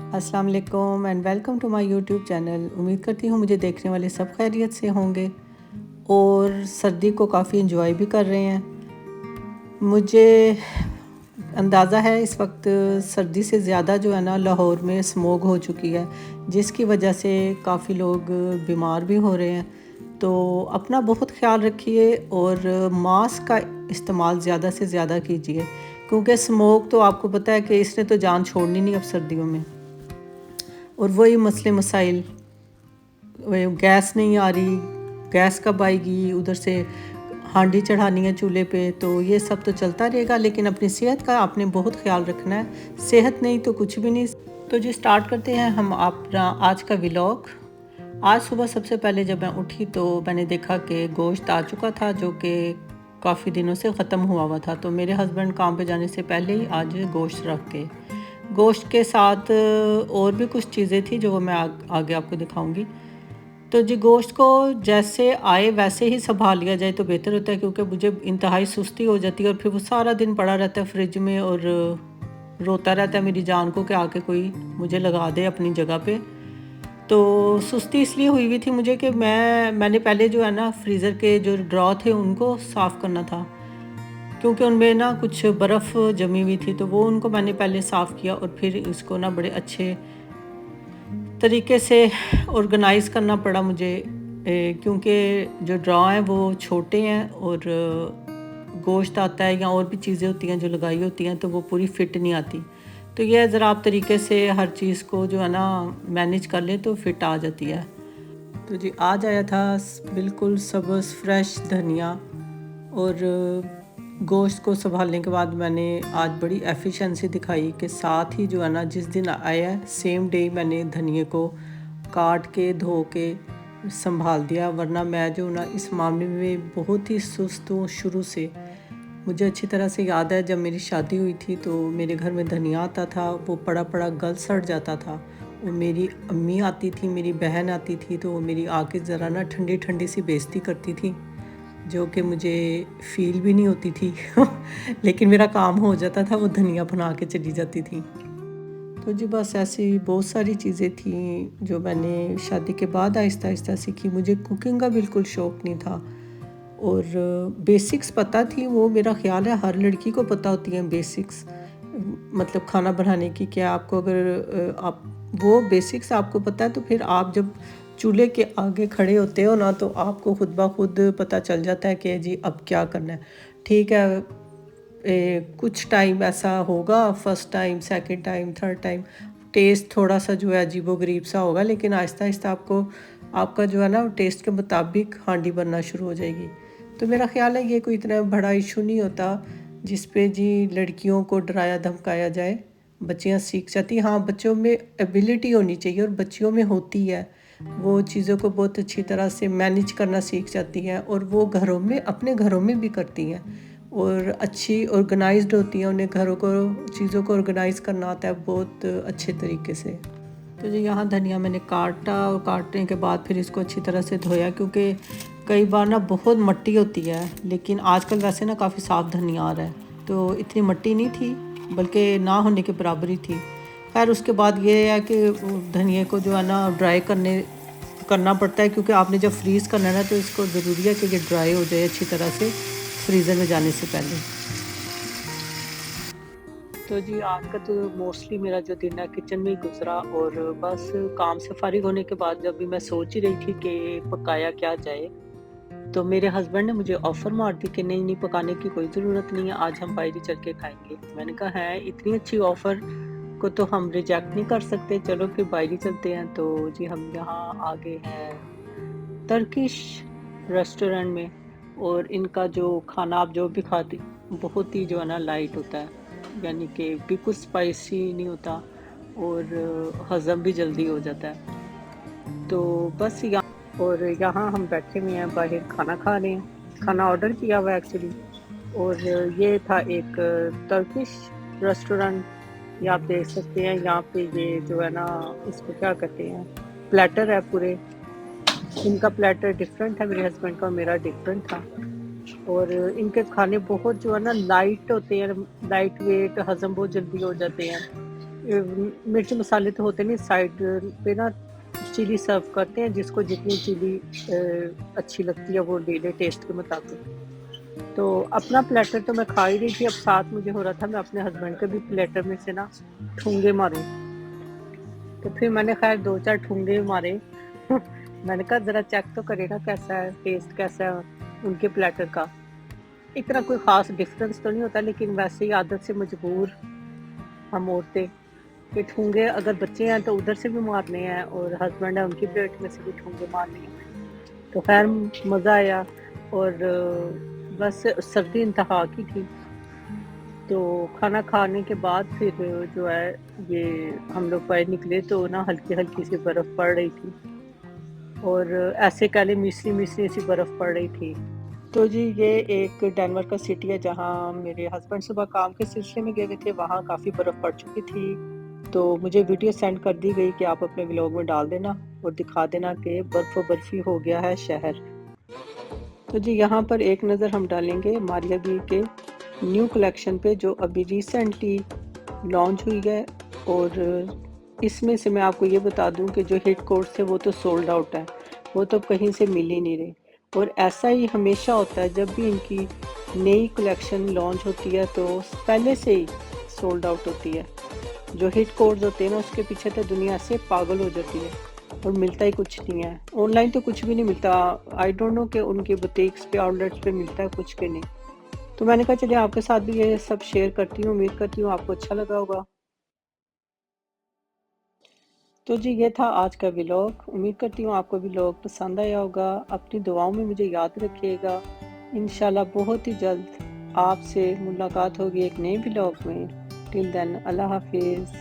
अस्सलाम वालेकुम and welcome to my YouTube channel. उम्मीद करती हूँ मुझे देखने वाले सब खैरियत से होंगे और सर्दी को काफ़ी इंजॉय भी कर रहे हैं। मुझे अंदाज़ा है इस वक्त सर्दी से ज़्यादा जो है ना लाहौर में स्मोग हो चुकी है, जिसकी वजह से काफ़ी लोग बीमार भी हो रहे हैं। तो अपना बहुत ख्याल रखिए और मास्क का इस्तेमाल ज़्यादा से ज़्यादा कीजिए, क्योंकि स्मोक तो आपको पता है कि इसने तो जान छोड़नी नहीं अब सर्दियों में। और वही मसले मसाइल, गैस नहीं आ रही, गैस कब आएगी, उधर से हांडी चढ़ानी है चूल्हे पे, तो ये सब तो चलता रहेगा। लेकिन अपनी सेहत का आपने बहुत ख्याल रखना है, सेहत नहीं तो कुछ भी नहीं। तो जी स्टार्ट करते हैं हम अपना आज का व्लॉग। आज सुबह सबसे पहले जब मैं उठी तो मैंने देखा कि गोश्त आ चुका था, जो कि काफ़ी दिनों से ख़त्म हुआ था। तो मेरे हस्बैंड काम पे जाने से पहले ही आज गोश्त रख के, गोश्त के साथ और भी कुछ चीज़ें थी जो मैं आगे आपको दिखाऊंगी। तो जी गोश्त को जैसे आए वैसे ही संभाल लिया जाए तो बेहतर होता है, क्योंकि मुझे इंतहाई सुस्ती हो जाती है और फिर वो सारा दिन पड़ा रहता है फ्रिज में और रोता रहता है मेरी जान को कि आके कोई मुझे लगा दे अपनी जगह पे। तो सुस्ती इसलिए हुई हुई थी मुझे कि मैंने पहले जो है ना फ्रीज़र के जो ड्रॉ थे उनको साफ़ करना था, क्योंकि उनमें ना कुछ बर्फ़ जमी हुई थी। तो वो उनको मैंने पहले साफ़ किया और फिर इसको ना बड़े अच्छे तरीके से ऑर्गेनाइज़ करना पड़ा मुझे, क्योंकि जो ड्रॉ हैं वो छोटे हैं और गोश्त आता है या और भी चीज़ें होती हैं जो लगाई होती हैं तो वो पूरी फिट नहीं आती। तो ये ज़रा आप तरीके से हर चीज़ को जो है ना मैनेज कर लें तो फिट आ जाती है। तो जी आज आया था बिल्कुल सब्ज़ फ्रेश धनिया, और गोश्त को संभालने के बाद मैंने आज बड़ी एफिशिएंसी दिखाई कि साथ ही जो है ना जिस दिन आया सेम डे मैंने धनिए को काट के धो के संभाल दिया। वरना मैं जो ना इस मामले में बहुत ही सुस्त हूँ शुरू से। मुझे अच्छी तरह से याद है जब मेरी शादी हुई थी तो मेरे घर में धनिया आता था, वो पड़ा पड़ा गल सड़ जाता था। वो मेरी अम्मी आती थी, मेरी बहन आती थी, तो वो मेरी आके ज़रा ना ठंडी ठंडी सी बेइज्जती करती थी, जो कि मुझे फ़ील भी नहीं होती थी लेकिन मेरा काम हो जाता था, वो धनिया बना के चली जाती थी। तो जी बस ऐसी बहुत सारी चीज़ें थी जो मैंने शादी के बाद आहिस्ता आहिस्ता सीखी। मुझे कुकिंग का बिल्कुल शौक़ नहीं था और बेसिक्स पता थी, वो मेरा ख़्याल है हर लड़की को पता होती हैं बेसिक्स, मतलब खाना बनाने की। क्या आपको अगर आप वो बेसिक्स आपको पता है तो फिर आप जब चूल्हे के आगे खड़े होते हो ना तो आपको खुद ब खुद पता चल जाता है कि जी अब क्या करना है। ठीक है, कुछ टाइम ऐसा होगा, first time, second time, third time test थोड़ा सा जो है अजीबो-गरीब सा होगा, लेकिन आहिस्ता आहिस्ता आपको आपका जो है ना टेस्ट के मुताबिक हांडी बनना शुरू हो जाएगी। तो मेरा ख़्याल है ये कोई इतना बड़ा इशू नहीं होता जिस पे जी लड़कियों को डराया धमकाया जाए। बच्चियाँ सीख जाती, हाँ बच्चों में एबिलिटी होनी चाहिए और बच्चियों में होती है। वो चीज़ों को बहुत अच्छी तरह से मैनेज करना सीख जाती हैं और वो घरों में अपने घरों में भी करती हैं और अच्छी ऑर्गेनाइज्ड होती हैं। उन्हें घरों को चीज़ों को ऑर्गेनाइज़ करना आता है बहुत अच्छे तरीके से। तो जी यहाँ धनिया मैंने काटा और काटने के बाद फिर इसको अच्छी तरह से धोया, क्योंकि कई बार ना बहुत मिट्टी होती है, लेकिन आजकल वैसे ना काफ़ी साफ़ धनिया आ रहा है, तो इतनी मिट्टी नहीं थी, बल्कि ना होने के बराबर ही थी। खैर उसके बाद ये है कि धनिए को जो है ना ड्राई करना पड़ता है, क्योंकि आपने जब फ्रीज़ करना है ना तो इसको ज़रूरी है कि ये ड्राई हो जाए अच्छी तरह से फ्रीज़र में जाने से पहले। तो जी आज का तो मोस्टली मेरा जो दिन है किचन में ही गुजरा, और बस काम से फारिग होने के बाद जब भी मैं सोच ही रही थी कि पकाया क्या जाए, तो मेरे हस्बैंड ने मुझे ऑफ़र मार दी कि नहीं नहीं पकाने की कोई ज़रूरत नहीं है, आज हम बाहर ही चल के खाएंगे। मैंने कहा है इतनी अच्छी ऑफ़र को तो हम रिजेक्ट नहीं कर सकते, चलो फिर बाहर ही चलते हैं। तो जी हम यहाँ आ गए हैं टर्किश रेस्टोरेंट में, और इनका जो खाना आप जो भी खाते बहुत ही जो है ना लाइट होता है, यानी कि बिल्कुल स्पाइसी नहीं होता और हज़म भी जल्दी हो जाता है। तो बस यहाँ हम बैठे हुए हैं बाहर खाना खा रहे हैं, खाना ऑर्डर किया हुआ है एक्चुअली। और ये था एक टर्किश रेस्टोरेंट, ये आप देख सकते हैं। यहाँ पे ये जो है ना इसको क्या कहते हैं, प्लेटर है पूरे। इनका प्लेटर डिफरेंट है, मेरे हस्बैंड का और मेरा डिफरेंट था। और इनके खाने बहुत जो है ना लाइट होते हैं, लाइट वेट, हज़म बहुत जल्दी हो जाते हैं। मिर्च मसाले तो होते नहीं, साइड पे ना चिली सर्व करते हैं, जिसको जितनी चिली अच्छी लगती है वो ले ले टेस्ट के मुताबिक। तो अपना प्लेटर तो मैं खा ही रही थी, अब साथ मुझे हो रहा था मैं अपने हस्बैंड के भी प्लेटर में से ना ठूँगे मारूँ। तो फिर मैंने ख़ैर 2-4 ठूँगे मारे। मैंने कहा ज़रा चेक तो करें ना कैसा है, टेस्ट कैसा है उनके प्लेटर का। इतना कोई ख़ास डिफ़रेंस तो नहीं होता, लेकिन वैसे ही आदत से मजबूर हम औरतें कि ठूँगे अगर बच्चे हैं तो उधर से भी मारने हैं और हस्बैंड है उनकी प्लेट में से भी ठूँगे मारने हैं। तो ख़ैर मज़ा आया और बस सर्दी इंतहा की थी। तो खाना खाने के बाद फिर जो है ये हम लोग बाहर निकले तो ना हल्की-हल्की सी बर्फ़ पड़ रही थी और ऐसे कह लें मिसरी-मिसरी सी बर्फ़ पड़ रही थी। तो जी ये एक डेनवर का सिटी है जहाँ मेरे हस्बैंड सुबह काम के सिलसिले में गए हुए थे, वहाँ काफ़ी बर्फ़ पड़ चुकी थी। तो मुझे वीडियो सेंड कर दी गई कि आप अपने व्लॉग में डाल देना और दिखा देना कि बर्फ़ बर्फ़ी हो गया है शहर। तो जी यहाँ पर एक नज़र हम डालेंगे मारिया बी के न्यू कलेक्शन पे जो अभी रिसेंटली लॉन्च हुई है और इसमें से मैं आपको ये बता दूं कि जो हिट कोर्स थे वो तो सोल्ड आउट है, वो तो कहीं से मिल ही नहीं रहे। और ऐसा ही हमेशा होता है जब भी इनकी नई कलेक्शन लॉन्च होती है तो पहले से ही सोल्ड आउट होती है। जो हिट कोर्स होते हैं ना उसके पीछे तो दुनिया से पागल हो जाती है और मिलता ही कुछ नहीं है। ऑनलाइन तो कुछ भी नहीं मिलता। आई डोंट नो कि उनके बुटीक्स पे आउटलेट्स पे मिलता है कुछ के नहीं। तो मैंने कहा चलिए आपके साथ भी ये सब शेयर करती हूँ, उम्मीद करती हूँ आपको अच्छा लगा होगा। तो जी ये था आज का व्लॉग, उम्मीद करती हूँ आपको व्लॉग पसंद आया होगा। अपनी दुआओं में मुझे याद रखिएगा। इंशाल्लाह बहुत ही जल्द आपसे मुलाकात होगी एक नए व्लॉग में। टिल देन अल्लाह हाफिज़।